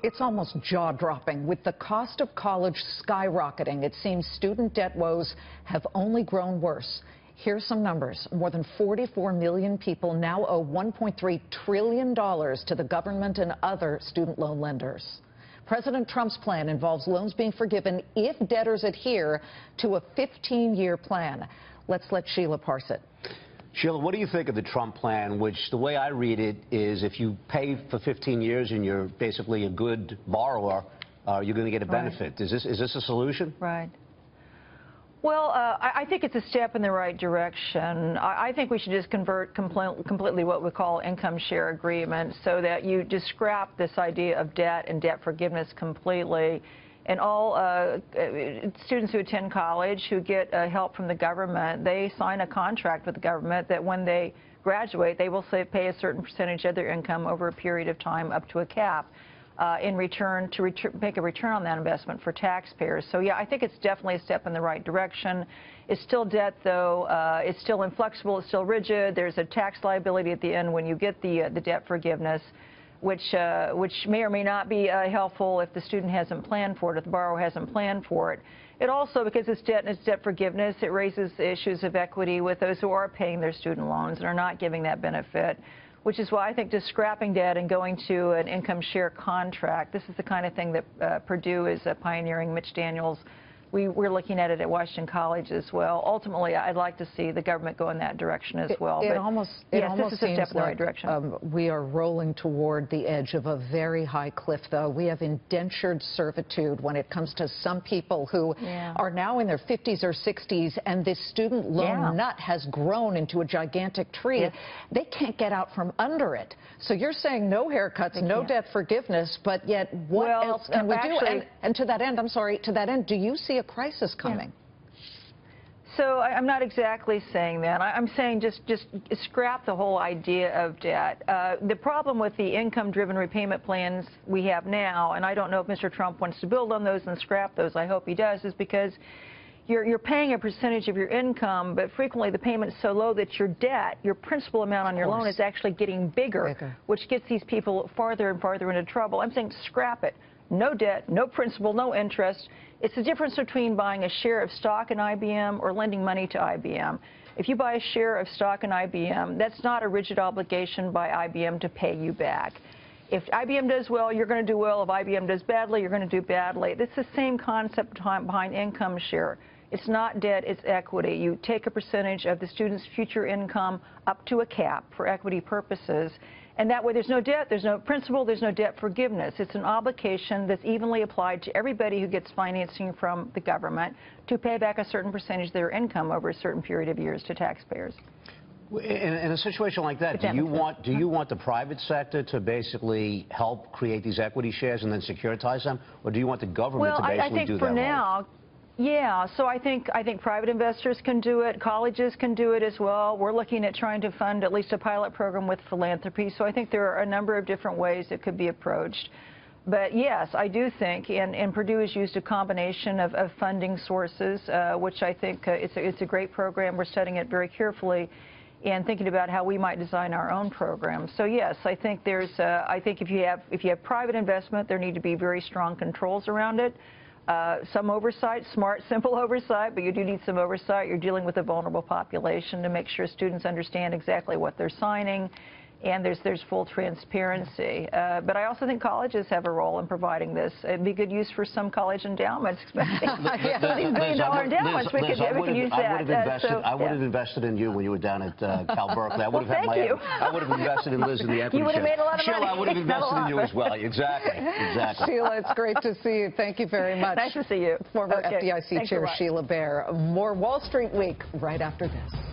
It's almost jaw-dropping. With the cost of college skyrocketing, it seems student debt woes have only grown worse. Here's some numbers. More than 44 million people now owe $1.3 trillion to the government and other student loan lenders. President Trump's plan involves loans being forgiven if debtors adhere to a 15-year plan. Let's let Sheila parse it. Sheila, what do you think of the Trump plan, which the way I read it is if you pay for 15 years and you're basically a good borrower, you're going to get a benefit. Right. Is this a solution? Right. Well, I think it's a step in the right direction. I think we should just convert completely what we call income share agreement so that you just scrap this idea of debt and debt forgiveness completely. And all students who attend college who get help from the government, they sign a contract with the government that when they graduate, they will pay a certain percentage of their income over a period of time up to a cap in return to make a return on that investment for taxpayers. So, yeah, I think it's definitely a step in the right direction. It's still debt, though. It's still inflexible. It's still rigid. There's a tax liability at the end when you get the debt forgiveness, which may or may not be helpful if the student hasn't planned for it, if the borrower hasn't planned for it. It also, because it's debt and it's debt forgiveness, it raises issues of equity with those who are paying their student loans and are not giving that benefit, which is why I think just scrapping debt and going to an income share contract, this is the kind of thing that Purdue is pioneering. Mitch Daniels, we're looking at it at Washington College as well. Ultimately, I'd like to see the government go in that direction as well. It almost seems a step in the right direction. We are rolling toward the edge of a very high cliff, though. We have indentured servitude when it comes to some people who are now in their 50s or 60s, and this student loan nut has grown into a gigantic tree. Yes. They can't get out from under it. So you're saying no haircuts, no debt forgiveness, but yet what else can we do? And to that end, I'm sorry, to that end, do you see a crisis coming? So I'm not exactly saying that. I'm saying just scrap the whole idea of debt. The problem with the income-driven repayment plans we have now, and I don't know if Mr. Trump wants to build on those and scrap those, I hope he does, is because you're paying a percentage of your income, but frequently the payment's so low that your debt, your principal amount on your loan is actually getting bigger, which gets these people farther and farther into trouble. I'm saying scrap it. No debt, no principal, no interest. It's the difference between buying a share of stock in IBM or lending money to IBM. If you buy a share of stock in IBM, that's not a rigid obligation by IBM to pay you back. If IBM does well, you're going to do well. If IBM does badly, you're going to do badly. It's the same concept behind income share. It's not debt, it's equity. You take a percentage of the student's future income up to a cap for equity purposes. And that way there's no debt, there's no principal, there's no debt forgiveness. It's an obligation that's evenly applied to everybody who gets financing from the government to pay back a certain percentage of their income over a certain period of years to taxpayers. In a situation like that, do you want the private sector to basically help create these equity shares and then securitize them, or do you want the government to basically do that? Well, I think for now, so I think private investors can do it, colleges can do it as well. We're looking at trying to fund at least a pilot program with philanthropy, so I think there are a number of different ways it could be approached. But yes, I do think, and Purdue has used a combination of funding sources, which I think it's a great program. We're studying it very carefully and thinking about how we might design our own program. So yes, I think if you have private investment, there need to be very strong controls around it. Some oversight, smart, simple oversight, but you do need some oversight. You're dealing with a vulnerable population to make sure students understand exactly what they're signing, and there's full transparency. But I also think colleges have a role in providing this. It'd be good use for some college endowments, especially these billion-dollar endowments. We could use that. I would have invested in you when you were down at Cal Berkeley. I would have had I would have invested in Liz in the equity. You would have made a lot of money. Sheila, I would have invested in you as well. Exactly. Sheila, it's great to see you. Thank you very much. Nice to see you. Former FDIC Chair Sheila Bair. More Wall Street Week right after this.